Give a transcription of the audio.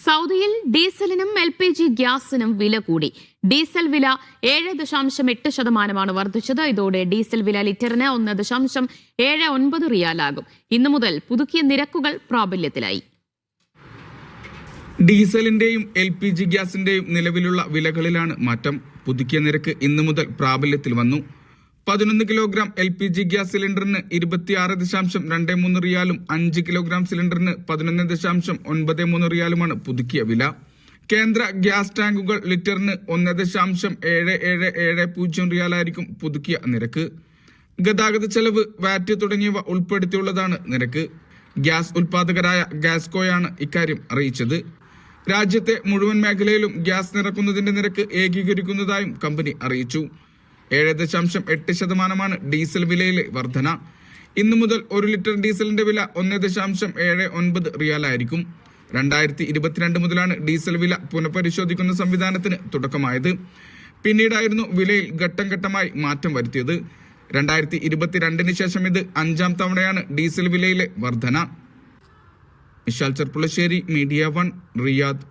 സൗദിയിൽ ഡീസലിനും LPG ഗ്യാസിനും വില കൂടി. ഡീസൽ വില 7.8% വർദ്ധിച്ചത്. ഇതോടെ ഡീസൽ വില ലിറ്ററിന് 1.79 റിയാലാകും. ഇന്നു മുതൽ പുതുക്കിയ നിരക്കുകൾ പ്രാബല്യത്തിലായി. ഡീസലിന്റെയും LPG ഗ്യാസിന്റെയും നിലവിലുള്ള വിലകളിലാണ് മാറ്റം. പുതുക്കിയ നിരക്ക് ഇന്നു മുതൽ പ്രാബല്യത്തിൽ വന്നു. 11 കിലോഗ്രാം LPG ഗ്യാസ് സിലിണ്ടറിന് 26.23 റിയാലും 5 കിലോഗ്രാം സിലിണ്ടറിന് 11.93 റിയാലുമാണ് പുതുക്കിയ വില. കേന്ദ്ര ഗ്യാസ് ടാങ്കുകൾ ലിറ്ററിന് 1.7770 റിയാലായിരിക്കും പുതുക്കിയ നിരക്ക്. ഗതാഗത ചെലവ്, വാറ്റ് തുടങ്ങിയവ ഉൾപ്പെടുത്തിയുള്ളതാണ് നിരക്ക്. ഗ്യാസ് ഉൽപാദകരായ ഗ്യാസ്കോയാണ് ഇക്കാര്യം അറിയിച്ചത്. രാജ്യത്തെ മുഴുവൻ മേഖലയിലും ഗ്യാസ് നിറക്കുന്നതിന്റെ നിരക്ക് ഏകീകരിക്കുന്നതായും കമ്പനി അറിയിച്ചു. 7.8% ഡീസൽ വിലയിലെ വർധന. ഇന്നു മുതൽ 1 ലിറ്റർ ഡീസലിന്റെ വില 1.79 റിയാലായിരിക്കും. 2022 മുതലാണ് ഡീസൽ വില പുനഃപരിശോധിക്കുന്ന സംവിധാനത്തിന് തുടക്കമായത്. പിന്നീടായിരുന്നു വിലയിൽ ഘട്ടം ഘട്ടമായി മാറ്റം വരുത്തിയത്. 2022 ശേഷം ഇത് 5ാം തവണയാണ് ഡീസൽ വിലയിലെ വർധന. Vishal Cherpulassery, media 1, Riyadh.